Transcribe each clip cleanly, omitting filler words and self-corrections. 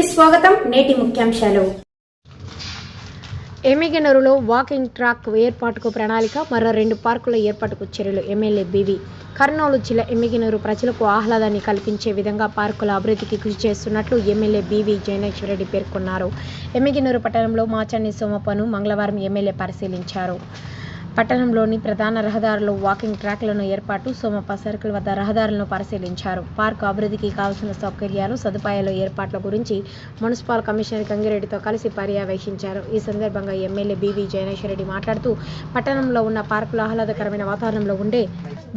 కి స్వాగతం. నేటి ముఖ్యాంశాలు. ఎమ్మిగనూరులో వాకింగ్ ట్రాక్ ఏర్పాటుకు ప్రణాళిక, మరో 2 పార్కుల ఏర్పాటుకు చర్యలు. MLA BV. కర్నూలు జిల్లా ఎమ్మిగనూరు ప్రజలకు ఆహ్లాదాన్ని కల్పించే విధంగా పార్కుల అభివృద్ధికి కృషి చేస్తున్నట్లు ఎమ్మెల్యే బీవీ జయనేశ్వరరెడ్డి పేర్కొన్నారు. ఎమ్మిగనూరు పట్టణంలో మాచండి సోమప్పను మంగళవారం ఎమ్మెల్యే పరిశీలించారు. పట్టణంలోని ప్రధాన రహదారుల్లో వాకింగ్ ట్రాక్లను ఏర్పాటు, సోమప్ప సర్కిల్ వద్ద రహదారులను పరిశీలించారు. పార్కు అభివృద్ధికి కావాల్సిన సౌకర్యాలు, సదుపాయాల ఏర్పాట్ల గురించి మున్సిపల్ కమిషనర్ గంగిరెడ్డితో కలిసి పర్యవేక్షించారు. ఈ సందర్భంగా ఎమ్మెల్యే బీవీ జయనేశ్వరరెడ్డి మాట్లాడుతూ, పట్టణంలో ఉన్న పార్కులు ఆహ్లాదకరమైన వాతావరణంలో ఉండే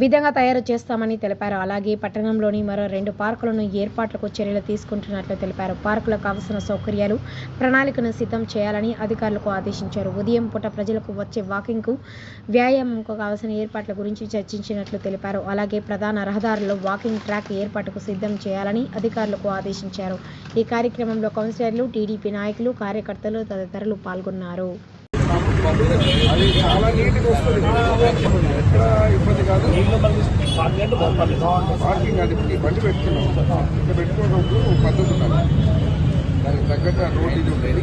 విధంగా తయారు చేస్తామని తెలిపారు. అలాగే పట్టణంలోని మరో 2 పార్కులను ఏర్పాట్లకు చర్యలు తీసుకుంటున్నట్లు తెలిపారు. పార్కులకు కావాల్సిన సౌకర్యాలు, ప్రణాళికను సిద్ధం చేయాలని అధికారులకు ఆదేశించారు. ఉదయం పూట ప్రజలకు వచ్చే వాకింగ్కు, వ్యాయామంకు కావాల్సిన ఏర్పాట్ల గురించి చర్చించినట్లు తెలిపారు. అలాగే ప్రధాన రహదారుల్లో వాకింగ్ ట్రాక్ ఏర్పాటుకు సిద్ధం చేయాలని అధికారులకు ఆదేశించారు. ఈ కార్యక్రమంలో కౌన్సిలర్లు, టీడీపీ నాయకులు, కార్యకర్తలు తదితరులు పాల్గొన్నారు. దానికి తగ్గట్టు రోడ్ ఇది ఉంటుంది,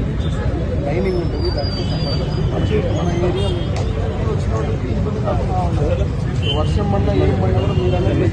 లైనింగ్ ఉంటుంది. దానికి మన ఏరియా వచ్చినప్పుడు వర్షం పడినా ఏం పడినా కూడా మీరు అనేది